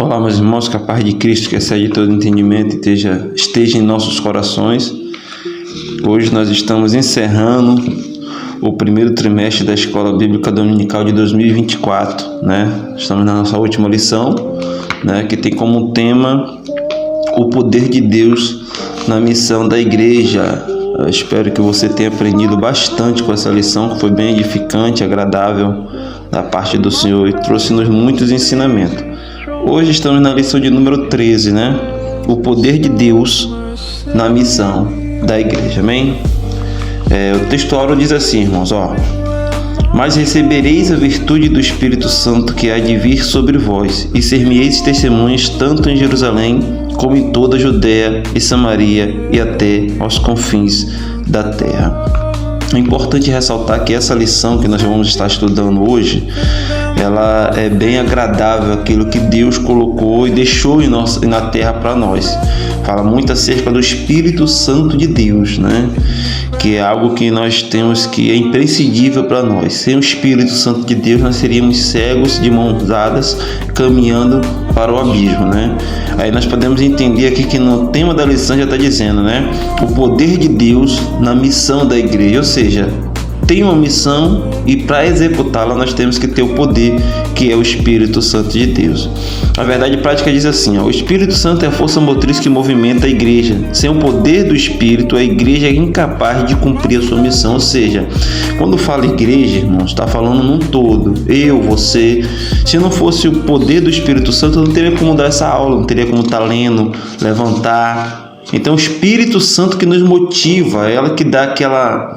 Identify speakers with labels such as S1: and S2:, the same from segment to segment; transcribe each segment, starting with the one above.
S1: Olá, meus irmãos, que a paz de Cristo, que excede todo entendimento, esteja em nossos corações. Hoje nós estamos encerrando o primeiro trimestre da Escola Bíblica Dominical de 2024, né? Estamos na nossa última lição, né? Que tem como tema o poder de Deus na missão da igreja. Eu espero que você tenha aprendido bastante com essa lição, que foi bem edificante, agradável da parte do Senhor e trouxe-nos muitos ensinamentos. Hoje estamos na lição de número 13, né? O poder de Deus na missão da igreja, amém? O textuário diz assim, irmãos, mas recebereis a virtude do Espírito Santo que há de vir sobre vós, e ser-me-eis testemunhas tanto em Jerusalém, como em toda a Judéia e Samaria, e até aos confins da terra. É importante ressaltar que essa lição que nós vamos estar estudando hoje, ela é bem agradável, aquilo que Deus colocou e deixou na terra para nós. Fala muito acerca do Espírito Santo de Deus, né? Que é algo que nós temos, que é imprescindível para nós. Sem o Espírito Santo de Deus, nós seríamos cegos de mãos dadas, caminhando para o abismo, né? Aí nós podemos entender aqui que no tema da lição já está dizendo, né? O poder de Deus na missão da igreja, ou seja, tem uma missão e para executá-la nós temos que ter o poder que é o Espírito Santo de Deus. A verdade prática diz assim, o Espírito Santo é a força motriz que movimenta a igreja. Sem o poder do Espírito, a igreja é incapaz de cumprir a sua missão. Ou seja, quando fala igreja, irmãos, está falando num todo. Eu, você. Se não fosse o poder do Espírito Santo, eu não teria como dar essa aula, não teria como estar lendo, levantar. Então, o Espírito Santo que nos motiva, ela que dá aquela,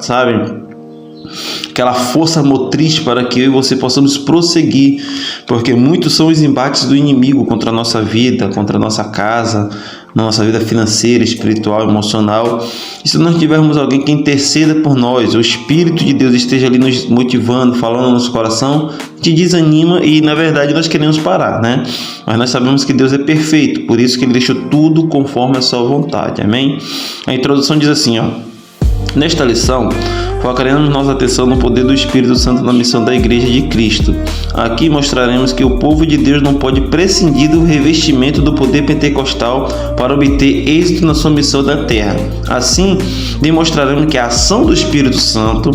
S1: aquela força motriz para que eu e você possamos prosseguir, porque muitos são os embates do inimigo contra a nossa vida, contra a nossa casa, nossa vida financeira, espiritual, emocional. E se nós tivermos alguém que interceda por nós, o Espírito de Deus esteja ali nos motivando, falando no nosso coração, te desanima e na verdade nós queremos parar, né? Mas nós sabemos que Deus é perfeito, por isso que Ele deixou tudo conforme a sua vontade, amém? A introdução diz assim, nesta lição, focaremos nossa atenção no poder do Espírito Santo na missão da Igreja de Cristo. Aqui mostraremos que o povo de Deus não pode prescindir do revestimento do poder pentecostal para obter êxito na sua missão da terra. Assim, demonstraremos que a ação do Espírito Santo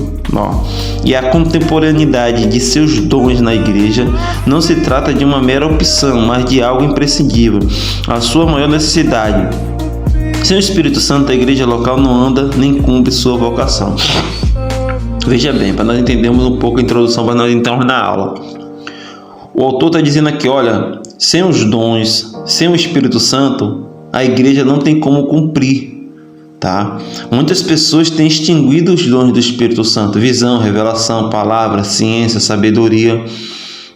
S1: e a contemporaneidade de seus dons na Igreja não se trata de uma mera opção, mas de algo imprescindível, a sua maior necessidade. Sem o Espírito Santo, a igreja local não anda nem cumpre sua vocação. Veja bem, para nós entendermos um pouco a introdução, para nós entrarmos na aula. O autor está dizendo aqui, sem os dons, sem o Espírito Santo, a igreja não tem como cumprir, tá? Muitas pessoas têm extinguido os dons do Espírito Santo, visão, revelação, palavra, ciência, sabedoria,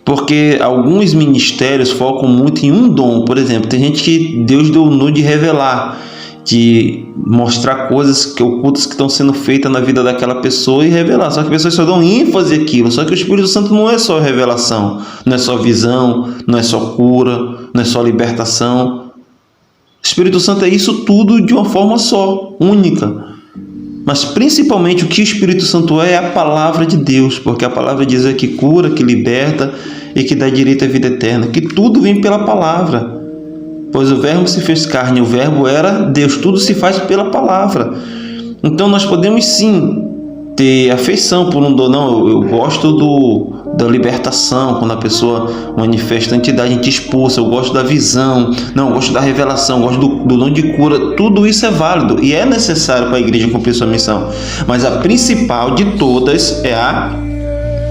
S1: porque alguns ministérios focam muito em um dom. Por exemplo, tem gente que Deus deu o dom de revelar, de mostrar coisas ocultas que estão sendo feitas na vida daquela pessoa e revelar. Só que as pessoas só dão ênfase àquilo. Só que o Espírito Santo não é só revelação, não é só visão, não é só cura, não é só libertação. O Espírito Santo é isso tudo de uma forma só, única. Mas principalmente o que o Espírito Santo é a palavra de Deus, porque a palavra diz que cura, que liberta e que dá direito à vida eterna, que tudo vem pela palavra. Pois o verbo se fez carne, o verbo era Deus, tudo se faz pela palavra. Então nós podemos sim ter afeição por um dom. Não, eu gosto da libertação, quando a pessoa manifesta a entidade, a gente expulsa. Eu gosto da visão, não, eu gosto da revelação, eu gosto do dom de cura. Tudo isso é válido e é necessário para a igreja cumprir sua missão. Mas a principal de todas é a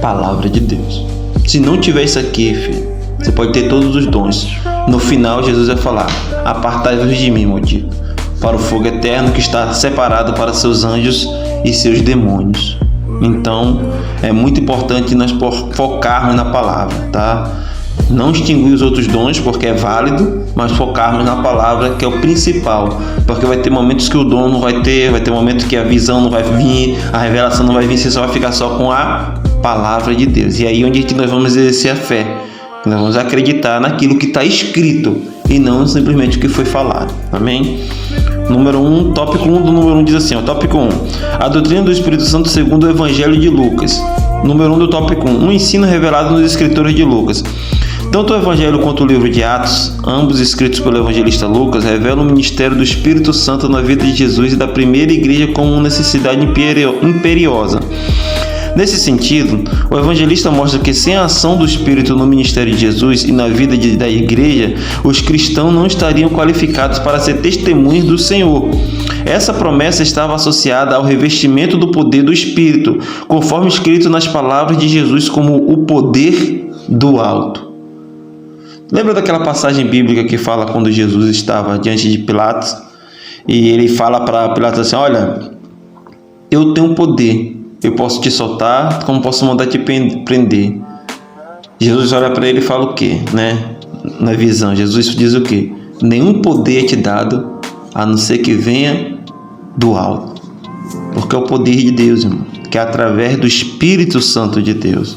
S1: palavra de Deus. Se não tiver isso aqui, filho, você pode ter todos os dons. No final, Jesus vai falar: apartai-vos de mim, maldito, para o fogo eterno que está separado para seus anjos e seus demônios. Então, é muito importante nós focarmos na palavra, tá? Não extinguir os outros dons, porque é válido, mas focarmos na palavra, que é o principal. Porque vai ter momentos que o dom não vai ter momentos que a visão não vai vir, a revelação não vai vir, você só vai ficar só com a palavra de Deus. E aí onde nós vamos exercer a fé. Nós vamos acreditar naquilo que está escrito e não simplesmente o que foi falado. Amém? Tópico 1 do número 1 diz assim, tópico 1. A doutrina do Espírito Santo segundo o Evangelho de Lucas. Número 1 do tópico 1. Um ensino revelado nos escritores de Lucas. Tanto o Evangelho quanto o livro de Atos, ambos escritos pelo evangelista Lucas, revelam o ministério do Espírito Santo na vida de Jesus e da primeira igreja como uma necessidade imperiosa. Nesse sentido, o evangelista mostra que sem a ação do Espírito no ministério de Jesus e na vida da igreja, os cristãos não estariam qualificados para ser testemunhas do Senhor. Essa promessa estava associada ao revestimento do poder do Espírito, conforme escrito nas palavras de Jesus como o poder do alto. Lembra daquela passagem bíblica que fala quando Jesus estava diante de Pilatos e ele fala para Pilatos assim: olha, eu tenho poder, eu posso te soltar, como posso mandar te prender. Jesus olha para ele e fala o quê? Na visão, Jesus diz o quê? Nenhum poder é te dado a não ser que venha do alto, porque é o poder de Deus, irmão, que é através do Espírito Santo de Deus.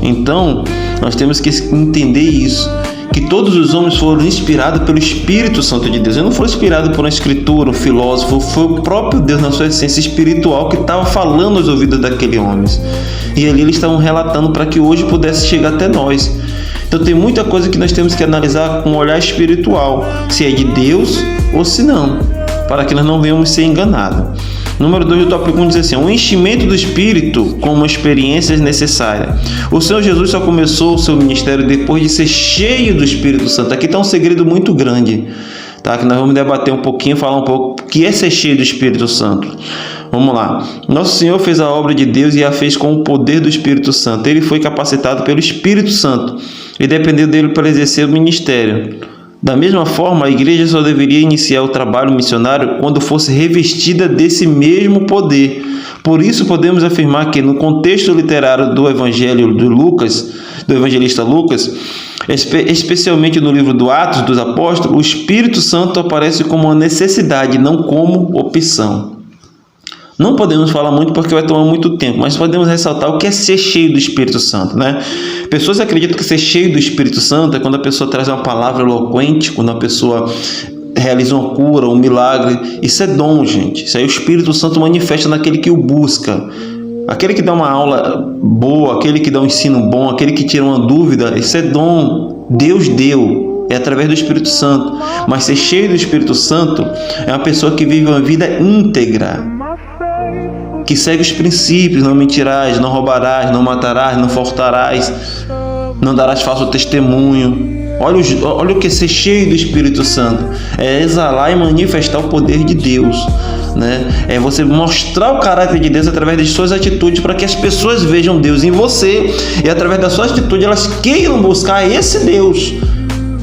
S1: Então, nós temos que entender isso, que todos os homens foram inspirados pelo Espírito Santo de Deus. Ele não foi inspirado por uma escritura, um filósofo, foi o próprio Deus na sua essência espiritual que estava falando aos ouvidos daqueles homens. E ali eles estavam relatando para que hoje pudesse chegar até nós. Então tem muita coisa que nós temos que analisar com um olhar espiritual, se é de Deus ou se não, para que nós não venhamos ser enganados. Número 2 do tópico 1 diz assim: o enchimento do Espírito como experiência necessária. O Senhor Jesus só começou o seu ministério depois de ser cheio do Espírito Santo. Aqui está um segredo muito grande, tá? Que nós vamos debater um pouquinho, falar um pouco o que é ser cheio do Espírito Santo. Vamos lá. Nosso Senhor fez a obra de Deus e a fez com o poder do Espírito Santo. Ele foi capacitado pelo Espírito Santo e dependeu dele para exercer o ministério. Da mesma forma, a igreja só deveria iniciar o trabalho missionário quando fosse revestida desse mesmo poder. Por isso, podemos afirmar que, no contexto literário do Evangelho de Lucas, do evangelista Lucas, especialmente no livro do Atos dos Apóstolos, o Espírito Santo aparece como uma necessidade, não como opção. Não podemos falar muito porque vai tomar muito tempo, mas podemos ressaltar o que é ser cheio do Espírito Santo, Pessoas acreditam que ser cheio do Espírito Santo é quando a pessoa traz uma palavra eloquente, quando a pessoa realiza uma cura, um milagre. Isso é dom, gente. Isso aí o Espírito Santo manifesta naquele que o busca. Aquele que dá uma aula boa, aquele que dá um ensino bom, aquele que tira uma dúvida, isso é dom. Deus deu. É através do Espírito Santo. Mas ser cheio do Espírito Santo é uma pessoa que vive uma vida íntegra, que segue os princípios: não mentirás, não roubarás, não matarás, não furtarás, não darás falso testemunho. Olha o que é ser cheio do Espírito Santo: é exalar e manifestar o poder de Deus, É você mostrar o caráter de Deus através das suas atitudes, para que as pessoas vejam Deus em você e através da sua atitude elas queiram buscar esse Deus.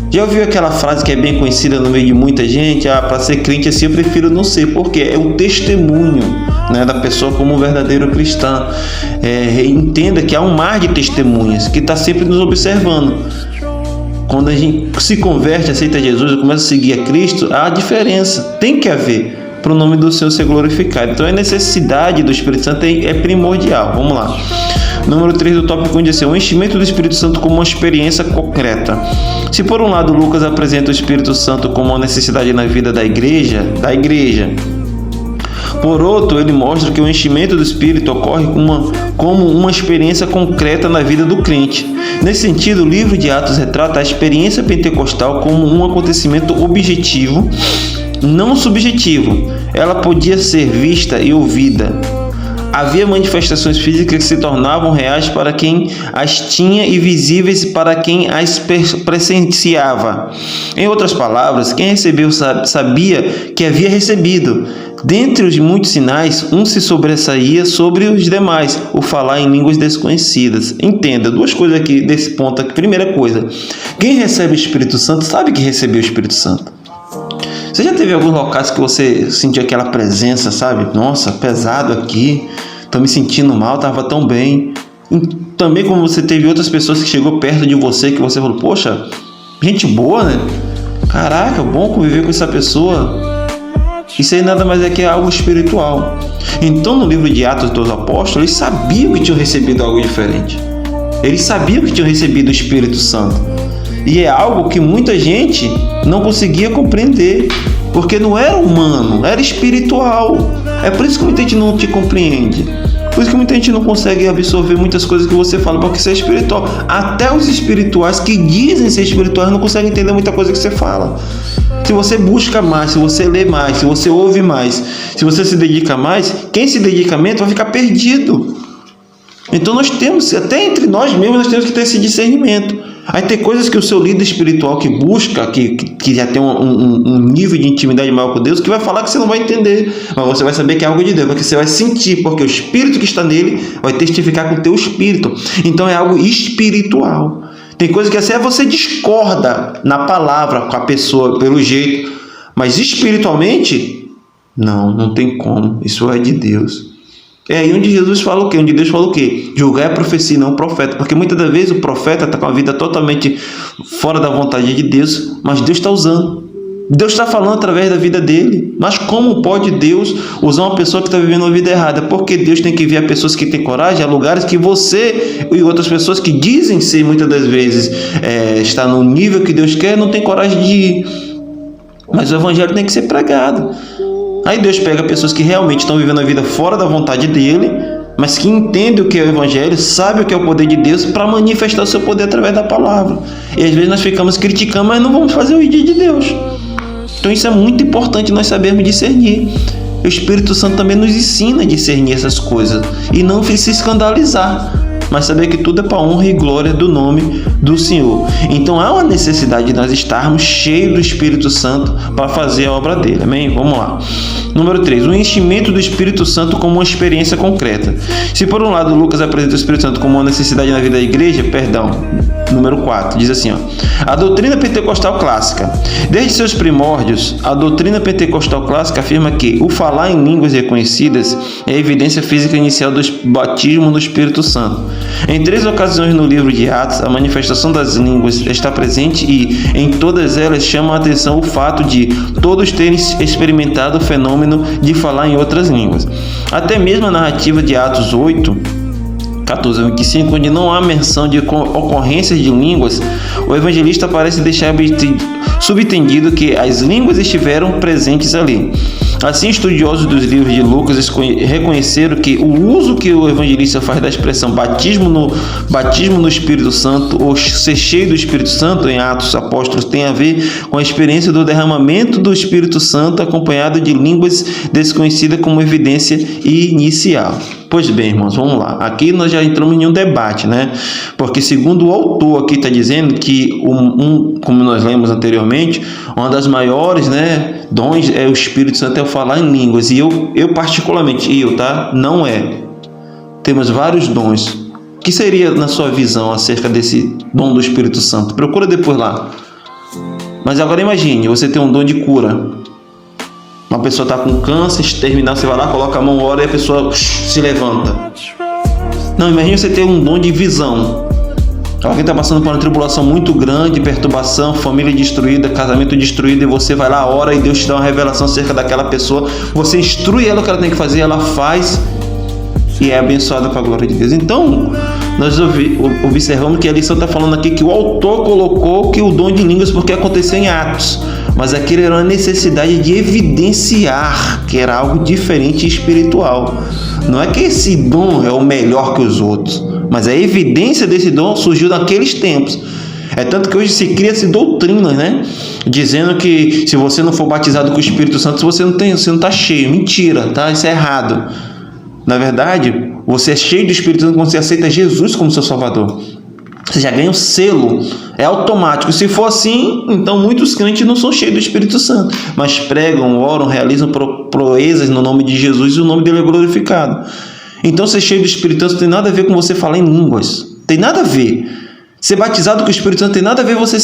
S1: Já ouviu aquela frase que é bem conhecida no meio de muita gente? Para ser crente assim eu prefiro não ser, porque é o testemunho, da pessoa como um verdadeiro cristão. Entenda que há um mar de testemunhas que está sempre nos observando. Quando a gente se converte, aceita Jesus e começa a seguir a Cristo, há diferença, tem que haver, para o nome do Senhor ser glorificado. Então a necessidade do Espírito Santo é primordial. Vamos lá. Número 3 do tópico 1 diz assim: o enchimento do Espírito Santo como uma experiência concreta. Se por um lado Lucas apresenta o Espírito Santo como uma necessidade na vida da igreja, por outro, ele mostra que o enchimento do Espírito ocorre como uma experiência concreta na vida do crente. Nesse sentido, o livro de Atos retrata a experiência pentecostal como um acontecimento objetivo, não subjetivo. Ela podia ser vista e ouvida. Havia manifestações físicas que se tornavam reais para quem as tinha e visíveis para quem as presenciava. Em outras palavras, quem recebeu sabia que havia recebido. Dentre os muitos sinais, um se sobressaía sobre os demais: o falar em línguas desconhecidas. Entenda, duas coisas aqui desse ponto aqui. Primeira coisa, quem recebe o Espírito Santo sabe que recebeu o Espírito Santo. Você já teve alguns locais que você sentiu aquela presença, sabe? Nossa, pesado aqui, tô me sentindo mal, estava tão bem. E também como você teve outras pessoas que chegou perto de você, que você falou: poxa, gente boa, Caraca, bom conviver com essa pessoa. Isso aí nada mais é que algo espiritual. Então, no livro de Atos dos Apóstolos, eles sabiam que tinham recebido algo diferente. Eles sabiam que tinham recebido o Espírito Santo. E é algo que muita gente não conseguia compreender, porque não era humano, era espiritual. É por isso que muita gente não te compreende. Por isso que muita gente não consegue absorver muitas coisas que você fala, porque você é espiritual. Até os espirituais que dizem ser espirituais não conseguem entender muita coisa que você fala. Se você busca mais, se você lê mais, se você ouve mais, se você se dedica mais, quem se dedica menos vai ficar perdido. Então nós temos, até entre nós mesmos, nós temos que ter esse discernimento. Aí tem coisas que o seu líder espiritual que busca, que já tem um nível de intimidade maior com Deus, que vai falar que você não vai entender, mas você vai saber que é algo de Deus, porque você vai sentir, porque o Espírito que está nele vai testificar com o teu espírito. Então é algo espiritual. Tem coisa que assim, você discorda na palavra com a pessoa, pelo jeito, mas espiritualmente, não tem como, isso é de Deus. É aí onde Jesus fala o quê? Onde Deus fala o quê? Julgar é profecia, não o profeta. Porque muitas das vezes o profeta está com a vida totalmente fora da vontade de Deus, mas Deus está usando. Deus está falando através da vida dele. Mas como pode Deus usar uma pessoa que está vivendo uma vida errada? Porque Deus tem que enviar pessoas que têm coragem a lugares que você e outras pessoas que dizem ser, muitas das vezes, está no nível que Deus quer, não tem coragem de ir. Mas o evangelho tem que ser pregado. Aí Deus pega pessoas que realmente estão vivendo a vida fora da vontade dele, mas que entendem o que é o evangelho, sabem o que é o poder de Deus, para manifestar o seu poder através da palavra. E às vezes nós ficamos criticando, mas não vamos fazer o ID de Deus. Então isso é muito importante nós sabermos discernir. O Espírito Santo também nos ensina a discernir essas coisas e não se escandalizar, mas saber que tudo é para a honra e glória do nome do Senhor. Então há uma necessidade de nós estarmos cheios do Espírito Santo para fazer a obra dele. Amém? Vamos lá. Número 3. O enchimento do Espírito Santo como uma experiência concreta. Se por um lado Lucas apresenta o Espírito Santo como uma necessidade na vida da igreja, número 4, diz assim, a doutrina pentecostal clássica. Desde seus primórdios, a doutrina pentecostal clássica afirma que o falar em línguas reconhecidas é a evidência física inicial do batismo no Espírito Santo. Em 3 ocasiões no livro de Atos, a manifestação das línguas está presente e, em todas elas, chama a atenção o fato de todos terem experimentado o fenômeno de falar em outras línguas. Até mesmo a narrativa de Atos 8, 14 a 25, onde não há menção de ocorrências de línguas, o evangelista parece deixar subentendido que as línguas estiveram presentes ali. Assim, estudiosos dos livros de Lucas reconheceram que o uso que o evangelista faz da expressão batismo no Espírito Santo ou ser cheio do Espírito Santo em Atos Apóstolos tem a ver com a experiência do derramamento do Espírito Santo acompanhado de línguas desconhecidas como evidência inicial. Pois bem, irmãos, vamos lá. Aqui nós já entramos em um debate, né? Porque segundo o autor aqui está dizendo que, como nós lemos anteriormente, uma das maiores, dons é o Espírito Santo, é o falar em línguas. E eu particularmente, não é. Temos vários dons. O que seria, na sua visão, acerca desse dom do Espírito Santo? Procura depois lá. Mas agora imagine, você tem um dom de cura. Uma pessoa está com câncer terminal, você vai lá, coloca a mão, ora e a pessoa se levanta. Não, imagine você ter um dom de visão. Alguém está passando por uma tribulação muito grande, perturbação, família destruída, casamento destruído, e você vai lá, ora e Deus te dá uma revelação acerca daquela pessoa. Você instrui ela o que ela tem que fazer, ela faz e é abençoada para a glória de Deus. Então, nós observamos que a lição está falando aqui que o autor colocou que o dom de línguas porque aconteceu em Atos. Mas aquilo era uma necessidade de evidenciar que era algo diferente e espiritual. Não é que esse dom é o melhor que os outros, mas a evidência desse dom surgiu naqueles tempos. É tanto que hoje se cria-se doutrinas, dizendo que se você não for batizado com o Espírito Santo, você não está cheio. Mentira, tá? Isso é errado. Na verdade, você é cheio do Espírito Santo quando você aceita Jesus como seu Salvador. Você já ganha um selo, é automático. Se for assim, então muitos crentes não são cheios do Espírito Santo, mas pregam, oram, realizam proezas no nome de Jesus e o nome dele é glorificado. Então ser cheio do Espírito Santo tem nada a ver com você falar em línguas, tem nada a ver. Ser batizado com o Espírito Santo tem nada a ver com você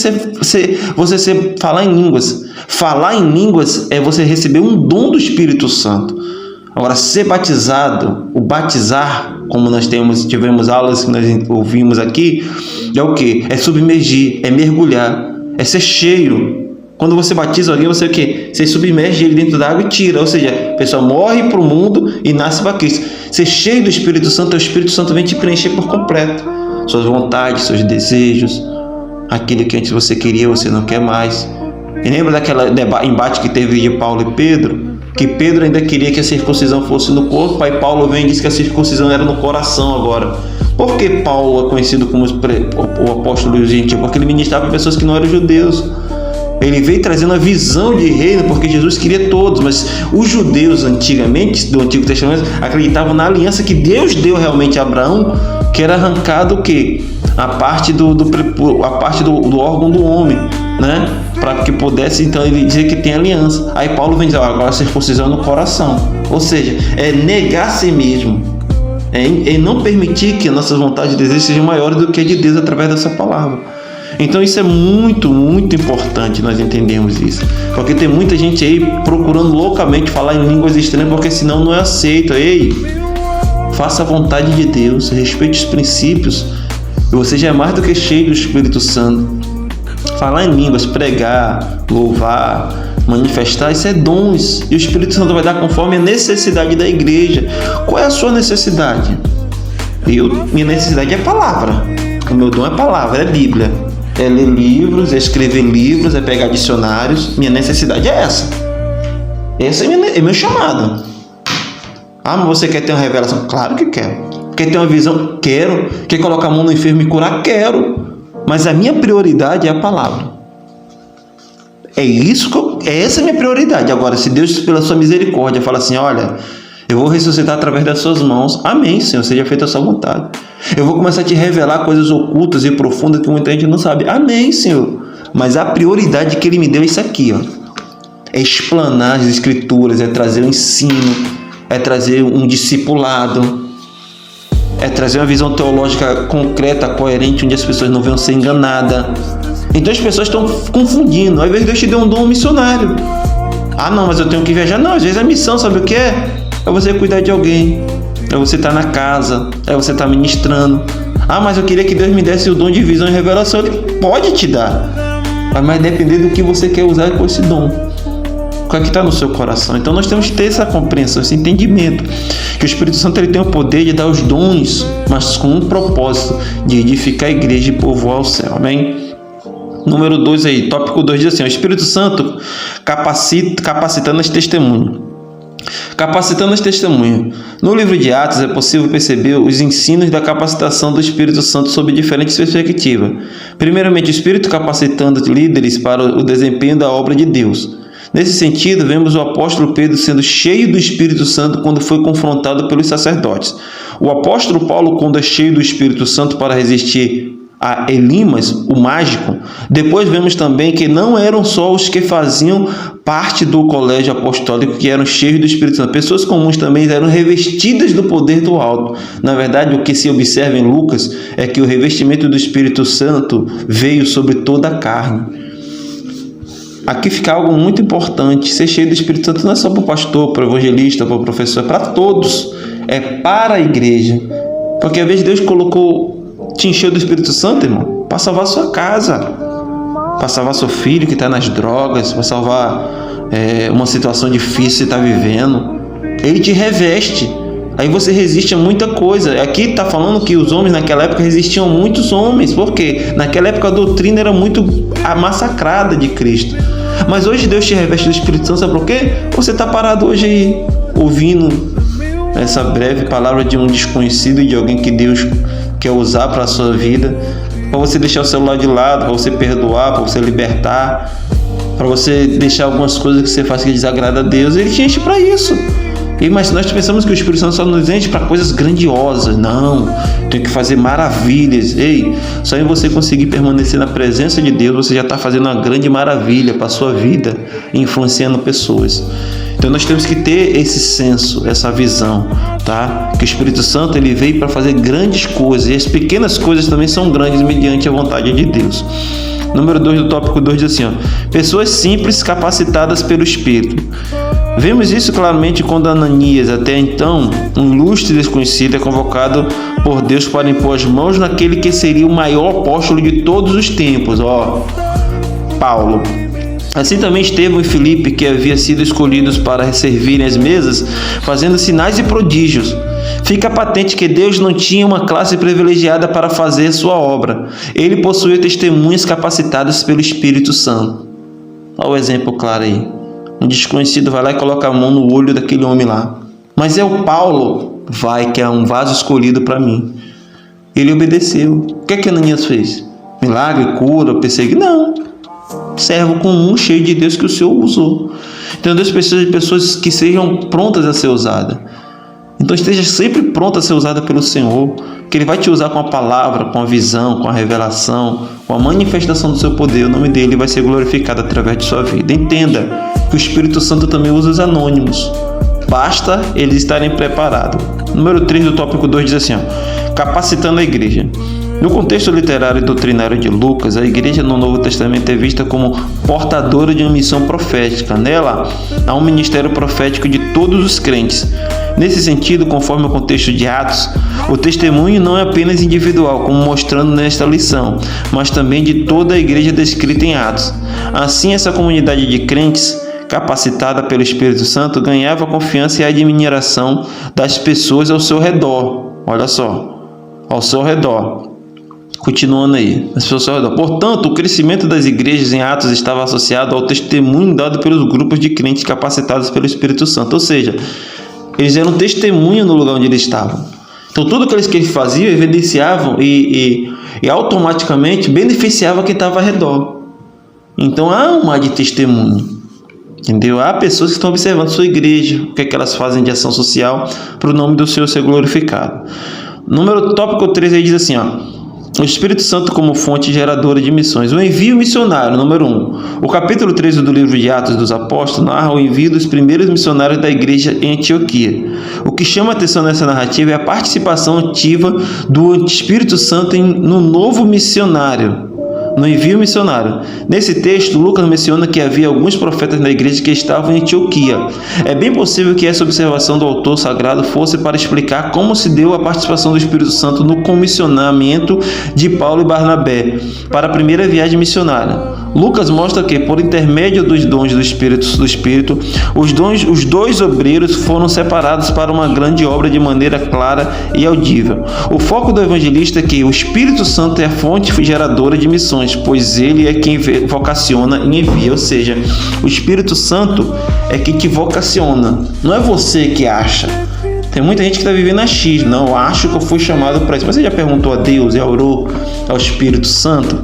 S1: falar em línguas. Falar em línguas é você receber um dom do Espírito Santo. Agora, ser batizado, o batizar, como nós tivemos aulas que nós ouvimos aqui, é o quê? É submergir, é mergulhar, é ser cheio. Quando você batiza alguém, você o quê? Você submerge ele dentro da água e tira, ou seja, a pessoa morre para o mundo e nasce para Cristo. Ser cheio do Espírito Santo, o Espírito Santo vem te preencher por completo. Suas vontades, seus desejos, aquilo que antes você queria, você não quer mais. E lembra daquele embate que teve de Paulo e Pedro? que Pedro ainda queria que a circuncisão fosse no corpo, aí Paulo vem e diz que a circuncisão era no coração agora. Por que Paulo é conhecido como o apóstolo gentil? Porque ele ministrava para pessoas que não eram judeus. Ele veio trazendo a visão de reino, porque Jesus queria todos, mas os judeus antigamente, do Antigo Testamento, acreditavam na aliança que Deus deu realmente a Abraão, que era arrancado o quê? A parte do órgão do homem, né? Para que pudesse então ele dizer que tem aliança. Aí Paulo vem dizer, agora a circuncisão no coração, ou seja, é negar a si mesmo, é não permitir que as nossas vontades e desejos sejam maiores do que a de Deus através dessa palavra. Então isso é muito, muito importante nós entendermos isso, porque tem muita gente aí procurando loucamente falar em línguas estranhas, porque senão não é aceito. Ei, faça a vontade de Deus, respeite os princípios, e você já é mais do que cheio do Espírito Santo. Falar em línguas, pregar, louvar, manifestar, isso é dons, e o Espírito Santo vai dar conforme a necessidade da igreja. Qual é a sua necessidade? Minha necessidade é palavra, o meu dom é palavra, é Bíblia, é ler livros, é escrever livros, é pegar dicionários. Minha necessidade é essa. Esse é meu chamado. Ah, mas você quer ter uma revelação? Claro que quero. Quer ter uma visão? Quero. Quer colocar a mão no enfermo e curar? Quero. Mas a minha prioridade é a palavra. Essa é a minha prioridade. Agora, se Deus, pela sua misericórdia, fala assim, olha, eu vou ressuscitar através das suas mãos. Amém, Senhor, seja feita a sua vontade. Eu vou começar a te revelar coisas ocultas e profundas que muita gente não sabe. Amém, Senhor. Mas a prioridade que Ele me deu é isso aqui, ó. É explanar as Escrituras, é trazer um ensino, é trazer um discipulado, é trazer uma visão teológica concreta, coerente, onde as pessoas não venham ser enganadas. Então as pessoas estão confundindo. Às vezes Deus te deu um dom missionário. Ah, não, mas eu tenho que viajar. Não, às vezes a missão, sabe o que é? É você cuidar de alguém, é você estar na casa, é você estar ministrando. Ah, mas eu queria que Deus me desse o dom de visão e revelação. Ele pode te dar, mas depender do que você quer usar com esse dom, o que está no seu coração. Então nós temos que ter essa compreensão, esse entendimento, que o Espírito Santo ele tem o poder de dar os dons, mas com um propósito, de edificar a igreja e povoar o céu. Amém? Número 2 aí, tópico 2 diz assim, o Espírito Santo capacitando as testemunhas. Capacitando as testemunhas. No livro de Atos é possível perceber os ensinos da capacitação do Espírito Santo sob diferentes perspectivas. Primeiramente, o Espírito capacitando líderes para o desempenho da obra de Deus. Nesse sentido, vemos o apóstolo Pedro sendo cheio do Espírito Santo quando foi confrontado pelos sacerdotes. O apóstolo Paulo, quando é cheio do Espírito Santo para resistir a Elimas, o mágico. Depois vemos também que não eram só os que faziam parte do colégio apostólico que eram cheios do Espírito Santo. Pessoas comuns também eram revestidas do poder do alto. Na verdade, o que se observa em Lucas é que o revestimento do Espírito Santo veio sobre toda a carne. Aqui fica algo muito importante. Ser cheio do Espírito Santo não é só para o pastor, para o evangelista, para o professor, é para todos. É para a igreja. Porque às vezes Deus te encheu do Espírito Santo, irmão, para salvar a sua casa, para salvar seu filho que está nas drogas, para salvar uma situação difícil que você está vivendo. Ele te reveste. Aí você resiste a muita coisa. Aqui está falando que os homens naquela época resistiam a muitos homens. Por quê? Naquela época a doutrina era muito massacrada de Cristo. Mas hoje Deus te reveste do Espírito Santo, sabe por quê? Você está parado hoje aí, ouvindo essa breve palavra de um desconhecido e de alguém que Deus quer usar para a sua vida, para você deixar o celular de lado, para você perdoar, para você libertar, para você deixar algumas coisas que você faz que desagrada a Deus. Ele te enche para isso. Mas nós pensamos que o Espírito Santo só nos enche para coisas grandiosas. Não, tem que fazer maravilhas. Ei, só em você conseguir permanecer na presença de Deus, você já está fazendo uma grande maravilha para a sua vida, influenciando pessoas. Então nós temos que ter esse senso, essa visão, tá? Que o Espírito Santo ele veio para fazer grandes coisas, e as pequenas coisas também são grandes mediante a vontade de Deus. Número 2 do tópico 2 diz assim, ó, pessoas simples capacitadas pelo Espírito. Vemos isso claramente quando Ananias, até então um ilustre desconhecido, é convocado por Deus para impor as mãos naquele que seria o maior apóstolo de todos os tempos, Paulo. Assim também Estevão e Filipe, que haviam sido escolhidos para servirem as mesas, fazendo sinais e prodígios. Fica patente que Deus não tinha uma classe privilegiada para fazer sua obra. Ele possuía testemunhas capacitadas pelo Espírito Santo. Olha o exemplo claro aí. Um desconhecido vai lá e coloca a mão no olho daquele homem lá. Mas é o Paulo, vai, que é um vaso escolhido para mim. Ele obedeceu. O que é que Ananias fez? Milagre, cura, perseguir? Não. Servo comum, cheio de Deus que o Senhor usou. Então Deus precisa de pessoas que sejam prontas a ser usadas. Então esteja sempre pronta a ser usada pelo Senhor, que Ele vai te usar com a palavra, com a visão, com a revelação, com a manifestação do seu poder. O nome dele vai ser glorificado através de sua vida. Entenda que o Espírito Santo também usa os anônimos. Basta eles estarem preparados. Número 3 do tópico 2 diz assim, capacitando a igreja. No contexto literário e doutrinário de Lucas, a igreja no Novo Testamento é vista como portadora de uma missão profética. Nela, há um ministério profético de todos os crentes. Nesse sentido, conforme o contexto de Atos, o testemunho não é apenas individual, como mostrando nesta lição, mas também de toda a igreja descrita em Atos. Assim, essa comunidade de crentes, capacitada pelo Espírito Santo, ganhava confiança e admiração das pessoas ao seu redor. Olha só, ao seu redor. Continuando aí, as pessoas ao redor. Portanto, o crescimento das igrejas em Atos estava associado ao testemunho dado pelos grupos de crentes capacitados pelo Espírito Santo. Ou seja, eles eram testemunha no lugar onde eles estavam. Então, tudo que eles faziam, evidenciavam e automaticamente beneficiava quem estava ao redor. Então, há um mar de testemunho. Entendeu? Há pessoas que estão observando sua igreja, o que é que elas fazem de ação social para o nome do Senhor ser glorificado. Tópico 3 aí diz assim, o Espírito Santo como fonte geradora de missões. O envio missionário, número 1. O capítulo 13 do livro de Atos dos Apóstolos narra o envio dos primeiros missionários da igreja em Antioquia. O que chama a atenção nessa narrativa é a participação ativa do Espírito Santo no novo missionário, no envio missionário. Nesse texto, Lucas menciona que havia alguns profetas na igreja que estavam em Antioquia. É bem possível que essa observação do autor sagrado fosse para explicar como se deu a participação do Espírito Santo no comissionamento de Paulo e Barnabé para a primeira viagem missionária. Lucas mostra que, por intermédio dos dons do Espírito, os dois obreiros foram separados para uma grande obra de maneira clara e audível. O foco do evangelista é que o Espírito Santo é a fonte geradora de missões, pois ele é quem vocaciona e envia. Ou seja, o Espírito Santo é quem te vocaciona, não é você que acha. Tem muita gente que está vivendo achismo. Não, eu acho que eu fui chamado para isso. Mas você já perguntou a Deus e orou ao Espírito Santo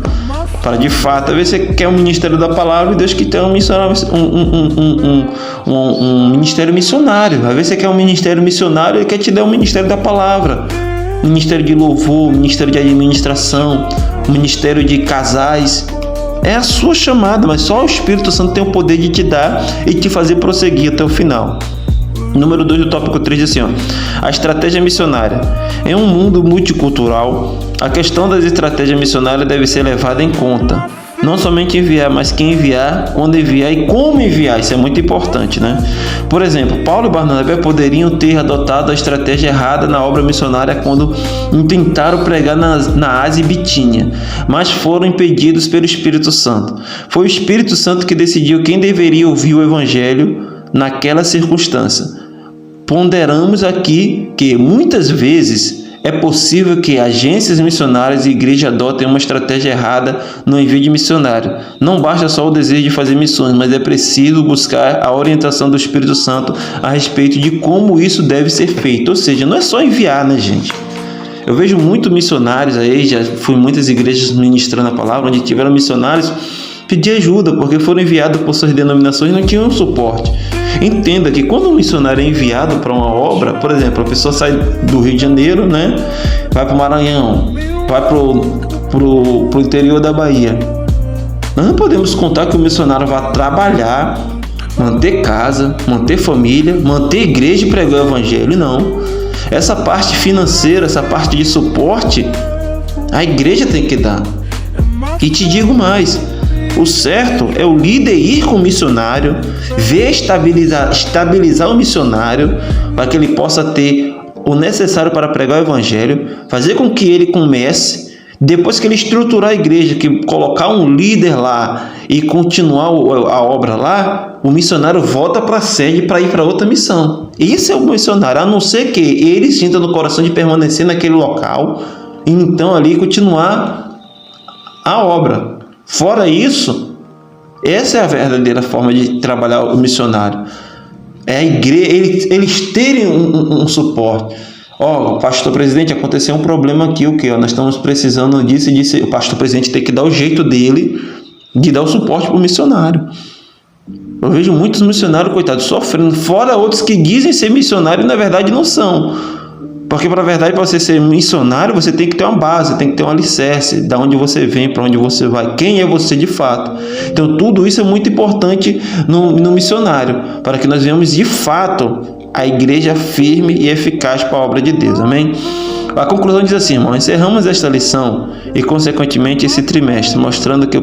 S1: para de fato, às vezes você quer um ministério da palavra e Deus que tem um ministério missionário. Às vezes você quer um ministério missionário e Ele quer te dar um ministério da palavra, ministério de louvor, ministério de administração, ministério de casais. É a sua chamada, mas só o Espírito Santo tem o poder de te dar e te fazer prosseguir até o final. Número 2 do tópico 3 diz assim, a estratégia missionária. Em um mundo multicultural, a questão das estratégias missionárias deve ser levada em conta. Não somente enviar, mas quem enviar, quando enviar e como enviar. Isso é muito importante, né? Por exemplo, Paulo e Barnabé poderiam ter adotado a estratégia errada na obra missionária quando tentaram pregar na Ásia e Bitínia, mas foram impedidos pelo Espírito Santo. Foi o Espírito Santo que decidiu quem deveria ouvir o Evangelho naquela circunstância. Ponderamos aqui que muitas vezes é possível que agências missionárias e igrejas adotem uma estratégia errada no envio de missionário. Não basta só o desejo de fazer missões, mas é preciso buscar a orientação do Espírito Santo a respeito de como isso deve ser feito. Ou seja, não é só enviar, né, gente? Eu vejo muitos missionários aí, já fui em muitas igrejas ministrando a palavra, onde tiveram missionários pedir ajuda, porque foram enviados por suas denominações e não tinham suporte. Entenda que quando um missionário é enviado para uma obra, por exemplo, a pessoa sai do Rio de Janeiro, né, vai para o Maranhão, vai para o interior da Bahia. Nós não podemos contar que o missionário vai trabalhar, manter casa, manter família, manter igreja e pregar o evangelho. Não. Essa parte financeira, essa parte de suporte, a igreja tem que dar. E te digo mais, o certo é o líder ir com o missionário, ver estabilizar o missionário, para que ele possa ter o necessário para pregar o evangelho, fazer com que ele comece, depois que ele estruturar a igreja, que colocar um líder lá e continuar a obra lá, o missionário volta para a sede para ir para outra missão. Isso é o missionário, a não ser que ele sinta no coração de permanecer naquele local e então ali continuar a obra. Fora isso, Essa é a verdadeira forma de trabalhar o missionário. É a igreja, eles terem um suporte. Pastor presidente, aconteceu um problema aqui, nós estamos precisando disso e disso. O pastor presidente tem que dar o jeito dele de dar o suporte para o missionário. Eu vejo muitos missionários, coitados, sofrendo, fora outros que dizem ser missionário e na verdade não são. Porque para você ser missionário, você tem que ter uma base, tem que ter um alicerce, da onde você vem, para onde você vai, quem é você de fato. Então tudo isso é muito importante no missionário, para que nós venhamos de fato a igreja firme e eficaz para a obra de Deus, amém? A conclusão diz assim, irmão: encerramos esta lição e consequentemente esse trimestre, mostrando que o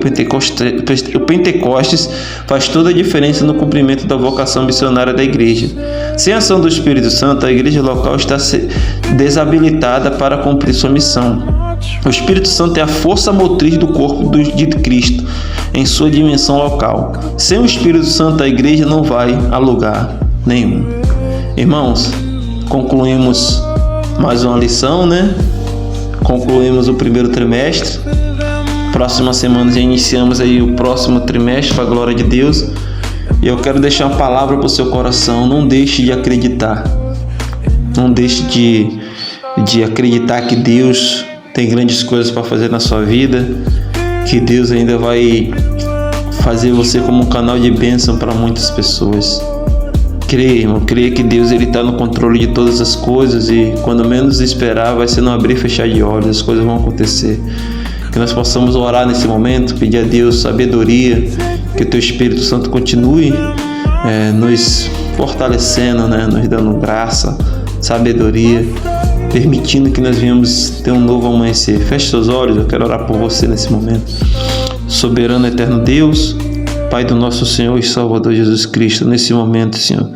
S1: Pentecostes faz toda a diferença no cumprimento da vocação missionária da igreja. Sem a ação do Espírito Santo, a igreja local está desabilitada para cumprir sua missão. O Espírito Santo é a força motriz do corpo de Cristo em sua dimensão local. Sem o Espírito Santo, a igreja não vai a lugar nenhum. Irmãos, concluímos mais uma lição, Concluímos o primeiro trimestre. Próxima semana já iniciamos aí o próximo trimestre, para a glória de Deus. E eu quero deixar uma palavra para o seu coração: não deixe de acreditar. Não deixe de acreditar que Deus tem grandes coisas para fazer na sua vida, que Deus ainda vai fazer você como um canal de bênção para muitas pessoas. Creia, irmão, creia que Deus está no controle de todas as coisas e quando menos esperar, vai ser no abrir e fechar de olhos, as coisas vão acontecer. Que nós possamos orar nesse momento, pedir a Deus sabedoria, que o Teu Espírito Santo continue nos fortalecendo, nos dando graça, sabedoria, permitindo que nós venhamos ter um novo amanhecer. Feche seus olhos, eu quero orar por você nesse momento. Soberano eterno Deus, Pai do nosso Senhor e Salvador Jesus Cristo, nesse momento, Senhor,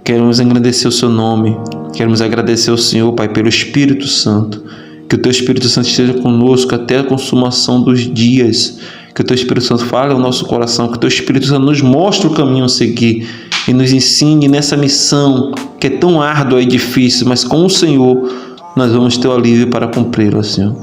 S1: queremos agradecer o Seu nome, queremos agradecer ao Senhor, Pai, pelo Espírito Santo, que o Teu Espírito Santo esteja conosco até a consumação dos dias, que o Teu Espírito Santo fale ao nosso coração, que o Teu Espírito Santo nos mostre o caminho a seguir e nos ensine nessa missão que é tão árdua e difícil, mas com o Senhor nós vamos ter o alívio para cumpri-la, Senhor.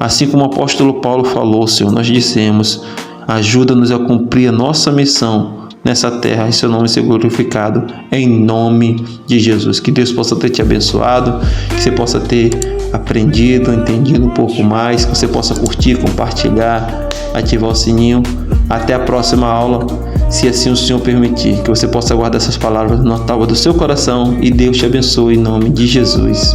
S1: Assim como o apóstolo Paulo falou, Senhor, nós dissemos: ajuda-nos a cumprir a nossa missão nessa terra e Seu nome ser glorificado, em nome de Jesus. Que Deus possa ter te abençoado, que você possa ter aprendido, entendido um pouco mais, que você possa curtir, compartilhar, ativar o sininho. Até a próxima aula, se assim o Senhor permitir, que você possa guardar essas palavras na tábua do seu coração e Deus te abençoe em nome de Jesus.